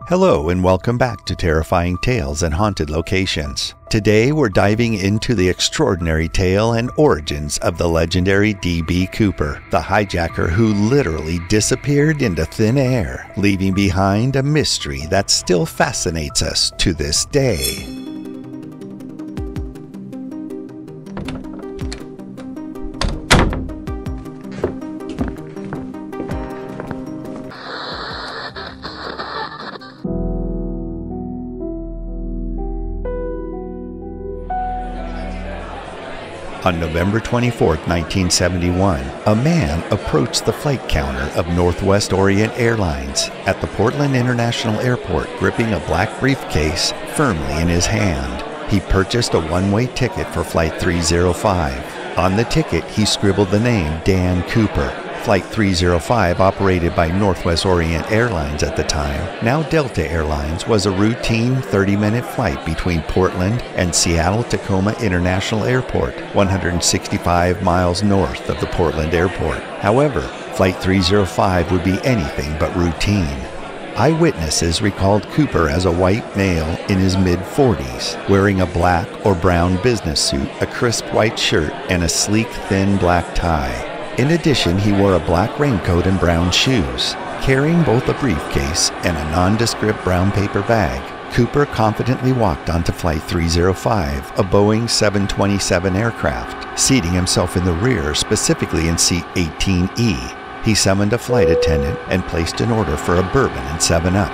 Hello and welcome back to Terrifying Tales and Haunted Locations. Today we're diving into the extraordinary tale and origins of the legendary D.B. Cooper, the hijacker who literally disappeared into thin air, leaving behind a mystery that still fascinates us to this day. On November 24, 1971, a man approached the flight counter of Northwest Orient Airlines at the Portland International Airport, gripping a black briefcase firmly in his hand. He purchased a one-way ticket for Flight 305. On the ticket, he scribbled the name Dan Cooper. Flight 305, operated by Northwest Orient Airlines at the time, now Delta Airlines, was a routine 30-minute flight between Portland and Seattle-Tacoma International Airport, 165 miles north of the Portland Airport. However, Flight 305 would be anything but routine. Eyewitnesses recalled Cooper as a white male in his mid-40s, wearing a black or brown business suit, a crisp white shirt, and a sleek, thin black tie. In addition, he wore a black raincoat and brown shoes. Carrying both a briefcase and a nondescript brown paper bag, Cooper confidently walked onto Flight 305, a Boeing 727 aircraft, seating himself in the rear, specifically in seat 18E. He summoned a flight attendant and placed an order for a bourbon and 7-Up.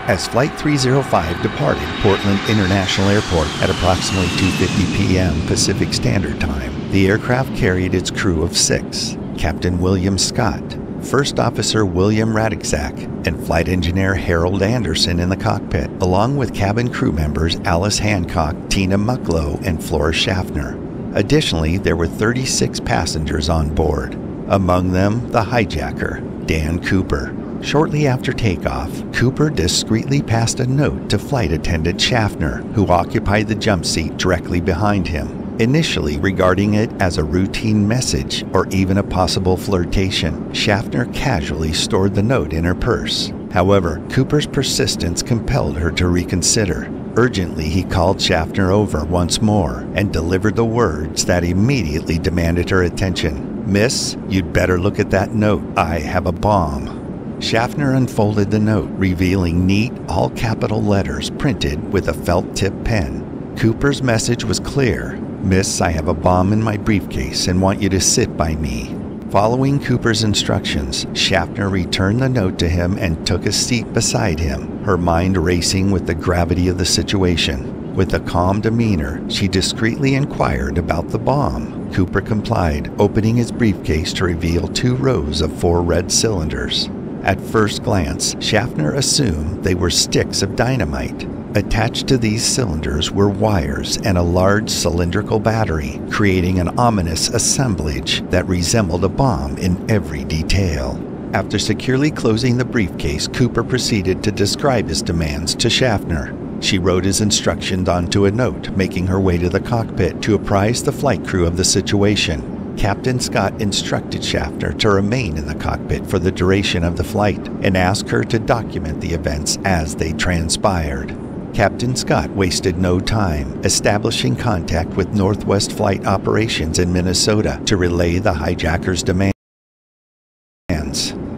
As Flight 305 departed Portland International Airport at approximately 2:50 p.m. Pacific Standard Time, the aircraft carried its crew of 6. Captain William Scott, First Officer William Radixak, and Flight Engineer Harold Anderson in the cockpit, along with cabin crew members Alice Hancock, Tina Mucklow, and Flora Schaffner. Additionally, there were 36 passengers on board, among them the hijacker, Dan Cooper. Shortly after takeoff, Cooper discreetly passed a note to flight attendant Schaffner, who occupied the jump seat directly behind him, initially regarding it as a routine message or even a possible flirtation. Schaffner casually stored the note in her purse. However, Cooper's persistence compelled her to reconsider. Urgently, he called Schaffner over once more and delivered the words that immediately demanded her attention. "Miss, you'd better look at that note. I have a bomb." Schaffner unfolded the note, revealing neat, all-capital letters printed with a felt-tip pen. Cooper's message was clear. "Miss, I have a bomb in my briefcase and want you to sit by me." Following Cooper's instructions, Schaffner returned the note to him and took a seat beside him, her mind racing with the gravity of the situation. With a calm demeanor, she discreetly inquired about the bomb. Cooper complied, opening his briefcase to reveal 2 rows of 4 red cylinders. At first glance, Schaffner assumed they were sticks of dynamite. Attached to these cylinders were wires and a large cylindrical battery, creating an ominous assemblage that resembled a bomb in every detail. After securely closing the briefcase, Cooper proceeded to describe his demands to Schaffner. She wrote his instructions onto a note, making her way to the cockpit to apprise the flight crew of the situation. Captain Scott instructed Schaffner to remain in the cockpit for the duration of the flight and asked her to document the events as they transpired. Captain Scott wasted no time, establishing contact with Northwest Flight Operations in Minnesota to relay the hijacker's demands.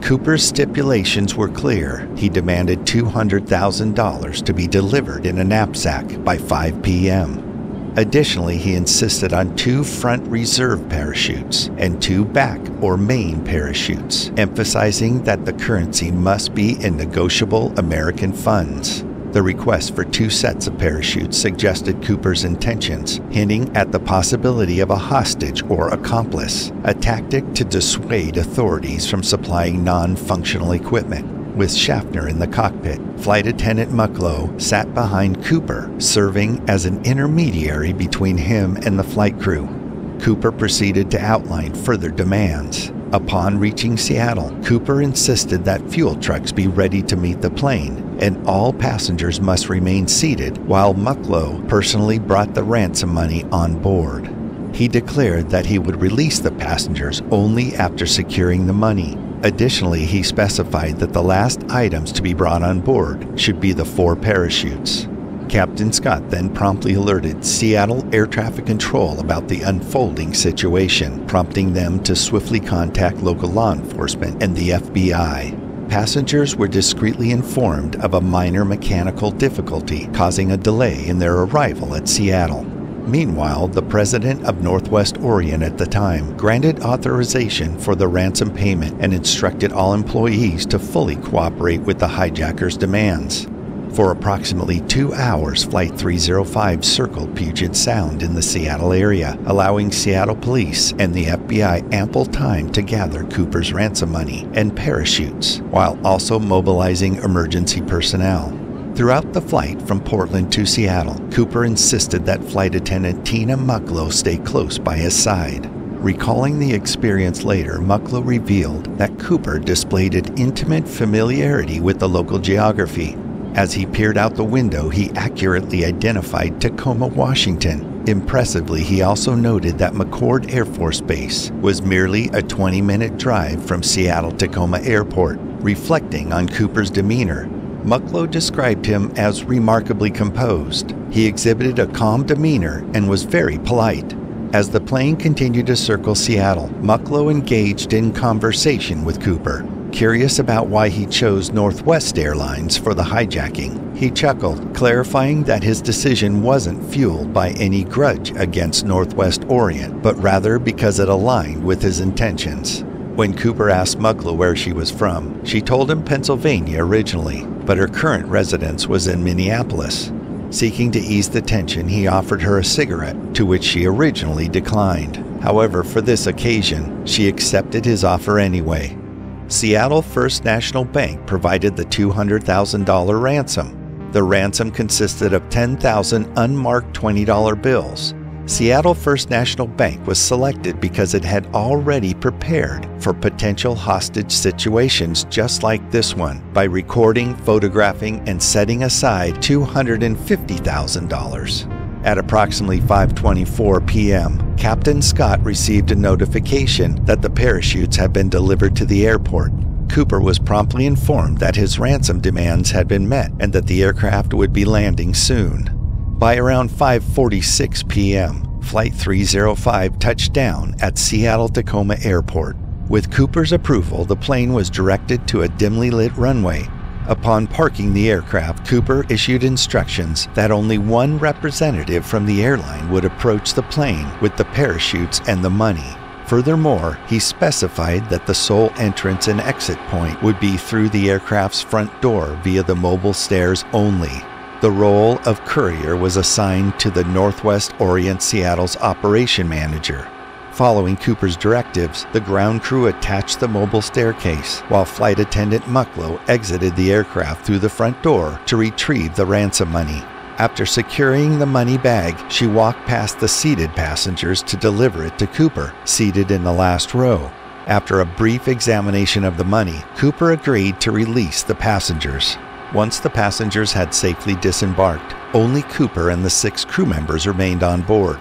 Cooper's stipulations were clear. He demanded $200,000 to be delivered in a knapsack by 5 p.m. Additionally, he insisted on 2 front reserve parachutes and 2 back or main parachutes, emphasizing that the currency must be in negotiable American funds. The request for 2 sets of parachutes suggested Cooper's intentions, hinting at the possibility of a hostage or accomplice, a tactic to dissuade authorities from supplying non-functional equipment. With Schaffner in the cockpit, Flight Attendant Mucklow sat behind Cooper, serving as an intermediary between him and the flight crew. Cooper proceeded to outline further demands. Upon reaching Seattle, Cooper insisted that fuel trucks be ready to meet the plane, and all passengers must remain seated while Mucklow personally brought the ransom money on board. He declared that he would release the passengers only after securing the money. Additionally, he specified that the last items to be brought on board should be the 4 parachutes. Captain Scott then promptly alerted Seattle Air Traffic Control about the unfolding situation, prompting them to swiftly contact local law enforcement and the FBI. Passengers were discreetly informed of a minor mechanical difficulty causing a delay in their arrival at Seattle. Meanwhile, the president of Northwest Orient at the time granted authorization for the ransom payment and instructed all employees to fully cooperate with the hijackers' demands. For approximately 2 hours, Flight 305 circled Puget Sound in the Seattle area, allowing Seattle police and the FBI ample time to gather Cooper's ransom money and parachutes, while also mobilizing emergency personnel. Throughout the flight from Portland to Seattle, Cooper insisted that flight attendant Tina Mucklow stay close by his side. Recalling the experience later, Mucklow revealed that Cooper displayed an intimate familiarity with the local geography. As he peered out the window, he accurately identified Tacoma, Washington. Impressively, he also noted that McChord Air Force Base was merely a 20-minute drive from Seattle-Tacoma Airport, reflecting on Cooper's demeanor. Mucklow described him as remarkably composed. He exhibited a calm demeanor and was very polite. As the plane continued to circle Seattle, Mucklow engaged in conversation with Cooper. Curious about why he chose Northwest Airlines for the hijacking, he chuckled, clarifying that his decision wasn't fueled by any grudge against Northwest Orient, but rather because it aligned with his intentions. When Cooper asked Mucklow where she was from, she told him Pennsylvania originally, but her current residence was in Minneapolis. Seeking to ease the tension, he offered her a cigarette, to which she originally declined. However, for this occasion, she accepted his offer anyway. Seattle First National Bank provided the $200,000 ransom. The ransom consisted of 10,000 unmarked $20 bills. Seattle First National Bank was selected because it had already prepared for potential hostage situations just like this one by recording, photographing, and setting aside $250,000. At approximately 5:24 p.m., Captain Scott received a notification that the parachutes had been delivered to the airport. Cooper was promptly informed that his ransom demands had been met and that the aircraft would be landing soon. By around 5:46 p.m., Flight 305 touched down at Seattle-Tacoma Airport. With Cooper's approval, the plane was directed to a dimly lit runway. Upon parking the aircraft, Cooper issued instructions that only one representative from the airline would approach the plane with the parachutes and the money. Furthermore, he specified that the sole entrance and exit point would be through the aircraft's front door via the mobile stairs only. The role of courier was assigned to the Northwest Orient Seattle's operation manager. Following Cooper's directives, the ground crew attached the mobile staircase, while flight attendant Mucklow exited the aircraft through the front door to retrieve the ransom money. After securing the money bag, she walked past the seated passengers to deliver it to Cooper, seated in the last row. After a brief examination of the money, Cooper agreed to release the passengers. Once the passengers had safely disembarked, only Cooper and the 6 crew members remained on board.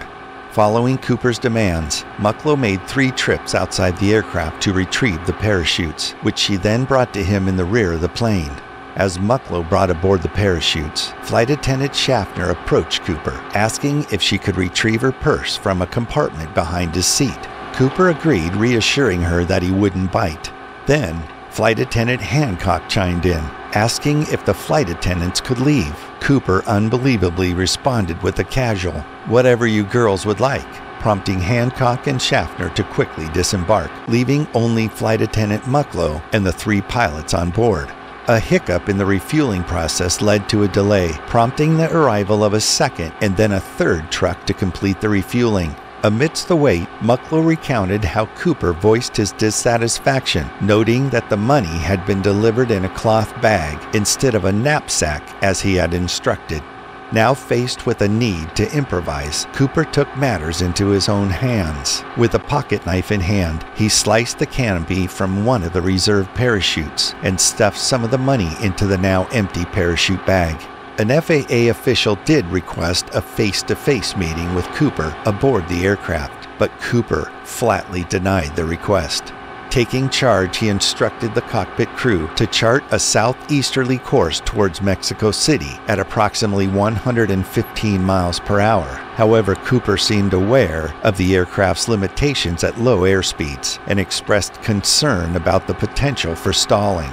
Following Cooper's demands, Mucklow made 3 trips outside the aircraft to retrieve the parachutes, which she then brought to him in the rear of the plane. As Mucklow brought aboard the parachutes, Flight Attendant Schaffner approached Cooper, asking if she could retrieve her purse from a compartment behind his seat. Cooper agreed, reassuring her that he wouldn't bite. Then, Flight Attendant Hancock chimed in, asking if the flight attendants could leave. Cooper unbelievably responded with a casual, "Whatever you girls would like," prompting Hancock and Schaffner to quickly disembark, leaving only Flight Attendant Mucklow and the 3 pilots on board. A hiccup in the refueling process led to a delay, prompting the arrival of a second and then a third truck to complete the refueling. Amidst the wait, Mucklow recounted how Cooper voiced his dissatisfaction, noting that the money had been delivered in a cloth bag instead of a knapsack as he had instructed. Now faced with a need to improvise, Cooper took matters into his own hands. With a pocket knife in hand, he sliced the canopy from one of the reserve parachutes and stuffed some of the money into the now empty parachute bag. An FAA official did request a face-to-face meeting with Cooper aboard the aircraft, but Cooper flatly denied the request. Taking charge, he instructed the cockpit crew to chart a southeasterly course towards Mexico City at approximately 115 miles per hour. However, Cooper seemed aware of the aircraft's limitations at low airspeeds and expressed concern about the potential for stalling.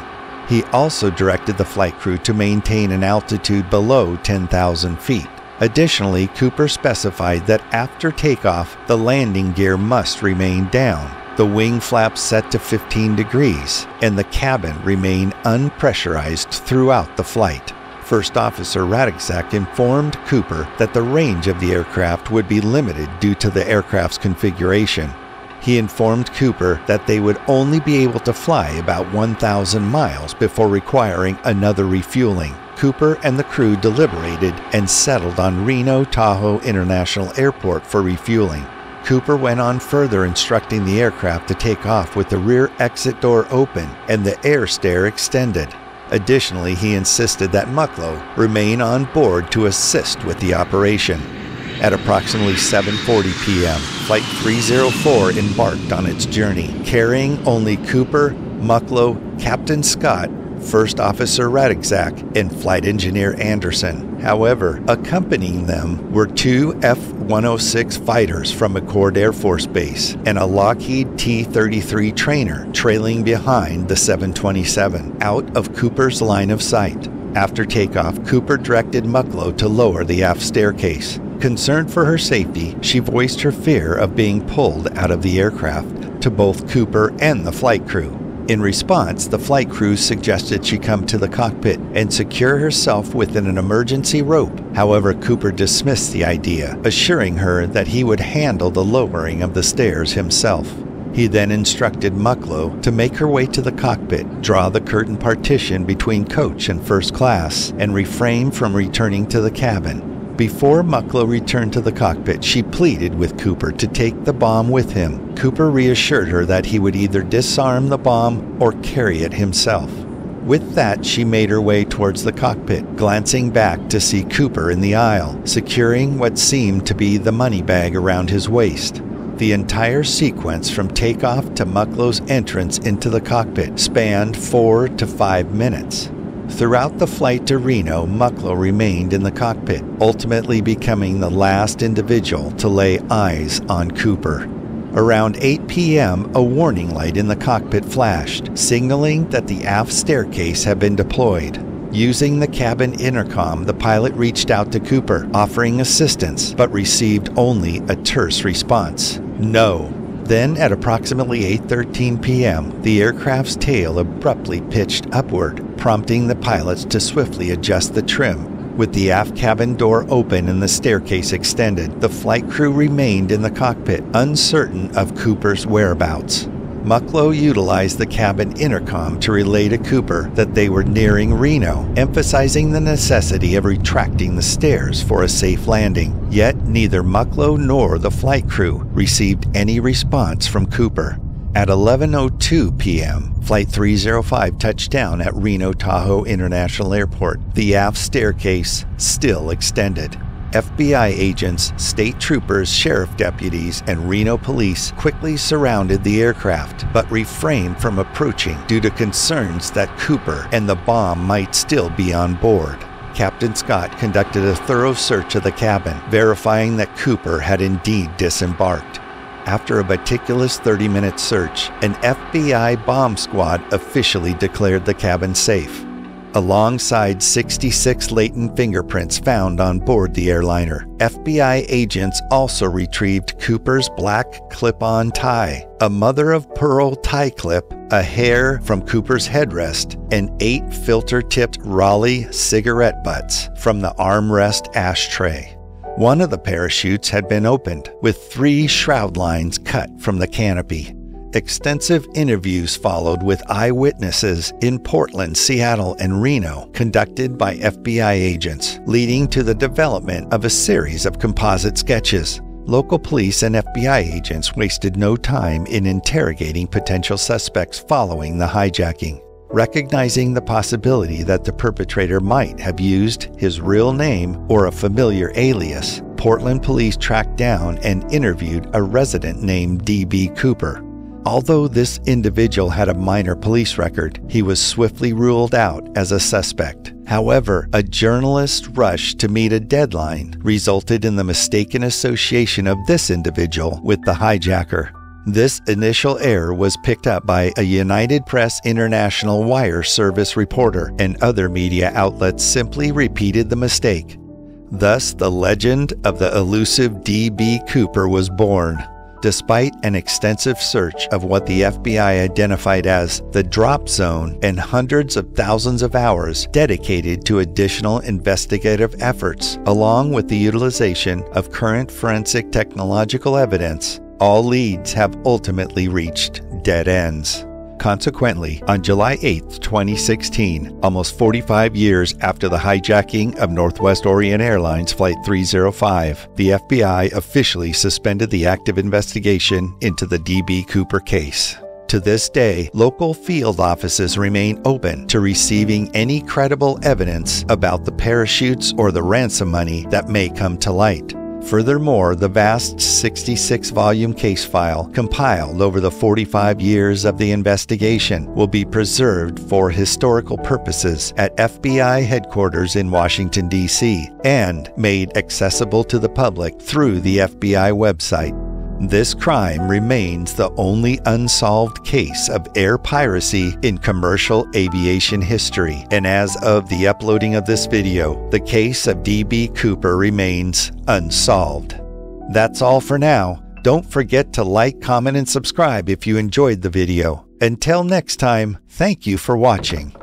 He also directed the flight crew to maintain an altitude below 10,000 feet. Additionally, Cooper specified that after takeoff, the landing gear must remain down, the wing flaps set to 15 degrees, and the cabin remain unpressurized throughout the flight. First Officer Radixak informed Cooper that the range of the aircraft would be limited due to the aircraft's configuration. He informed Cooper that they would only be able to fly about 1,000 miles before requiring another refueling. Cooper and the crew deliberated and settled on Reno Tahoe International Airport for refueling. Cooper went on further, instructing the aircraft to take off with the rear exit door open and the air stair extended. Additionally, he insisted that Mucklow remain on board to assist with the operation. At approximately 7:40 p.m., Flight 304 embarked on its journey, carrying only Cooper, Mucklow, Captain Scott, First Officer Radixak, and Flight Engineer Anderson. However, accompanying them were two F-106 fighters from McCord Air Force Base and a Lockheed T-33 trainer trailing behind the 727, out of Cooper's line of sight. After takeoff, Cooper directed Mucklow to lower the aft staircase. Concerned for her safety, she voiced her fear of being pulled out of the aircraft to both Cooper and the flight crew. In response, the flight crew suggested she come to the cockpit and secure herself within an emergency rope. However, Cooper dismissed the idea, assuring her that he would handle the lowering of the stairs himself. He then instructed Mucklow to make her way to the cockpit, draw the curtain partition between coach and first class, and refrain from returning to the cabin. Before Mucklow returned to the cockpit, she pleaded with Cooper to take the bomb with him. Cooper reassured her that he would either disarm the bomb or carry it himself. With that, she made her way towards the cockpit, glancing back to see Cooper in the aisle, securing what seemed to be the money bag around his waist. The entire sequence from takeoff to Mucklow's entrance into the cockpit spanned 4 to 5 minutes. Throughout the flight to Reno, Mucklow remained in the cockpit, ultimately becoming the last individual to lay eyes on Cooper. Around 8 p.m., a warning light in the cockpit flashed, signaling that the aft staircase had been deployed. Using the cabin intercom, the pilot reached out to Cooper, offering assistance, but received only a terse response: no. Then, at approximately 8:13 p.m., the aircraft's tail abruptly pitched upward, prompting the pilots to swiftly adjust the trim. With the aft cabin door open and the staircase extended, the flight crew remained in the cockpit, uncertain of Cooper's whereabouts. Mucklow utilized the cabin intercom to relay to Cooper that they were nearing Reno, emphasizing the necessity of retracting the stairs for a safe landing. Yet neither Mucklow nor the flight crew received any response from Cooper. At 11:02 p.m., Flight 305 touched down at Reno Tahoe International Airport, the aft staircase still extended. FBI agents, state troopers, sheriff deputies, and Reno police quickly surrounded the aircraft, but refrained from approaching due to concerns that Cooper and the bomb might still be on board. Captain Scott conducted a thorough search of the cabin, verifying that Cooper had indeed disembarked. After a meticulous 30-minute search, an FBI bomb squad officially declared the cabin safe, alongside 66 latent fingerprints found on board the airliner. FBI agents also retrieved Cooper's black clip-on tie, a mother-of-pearl tie clip, a hair from Cooper's headrest, and 8 filter-tipped Raleigh cigarette butts from the armrest ashtray. One of the parachutes had been opened, with 3 shroud lines cut from the canopy. Extensive interviews followed with eyewitnesses in Portland, Seattle, and Reno, conducted by FBI agents, leading to the development of a series of composite sketches. Local police and FBI agents wasted no time in interrogating potential suspects following the hijacking. Recognizing the possibility that the perpetrator might have used his real name or a familiar alias, Portland police tracked down and interviewed a resident named D.B. Cooper. Although this individual had a minor police record, he was swiftly ruled out as a suspect. However, a journalist's rush to meet a deadline resulted in the mistaken association of this individual with the hijacker. This initial error was picked up by a United Press International wire service reporter, and other media outlets simply repeated the mistake. Thus, the legend of the elusive D.B. Cooper was born. Despite an extensive search of what the FBI identified as the drop zone and hundreds of thousands of hours dedicated to additional investigative efforts, along with the utilization of current forensic technological evidence, all leads have ultimately reached dead ends. Consequently, on July 8, 2016, almost 45 years after the hijacking of Northwest Orient Airlines Flight 305, the FBI officially suspended the active investigation into the D.B. Cooper case. To this day, local field offices remain open to receiving any credible evidence about the parachutes or the ransom money that may come to light. Furthermore, the vast 66-volume case file compiled over the 45 years of the investigation will be preserved for historical purposes at FBI headquarters in Washington, D.C., and made accessible to the public through the FBI website. This crime remains the only unsolved case of air piracy in commercial aviation history, and as of the uploading of this video, the case of D.B. Cooper remains unsolved. That's all for now. Don't forget to like, comment, and subscribe if you enjoyed the video. Until next time, thank you for watching.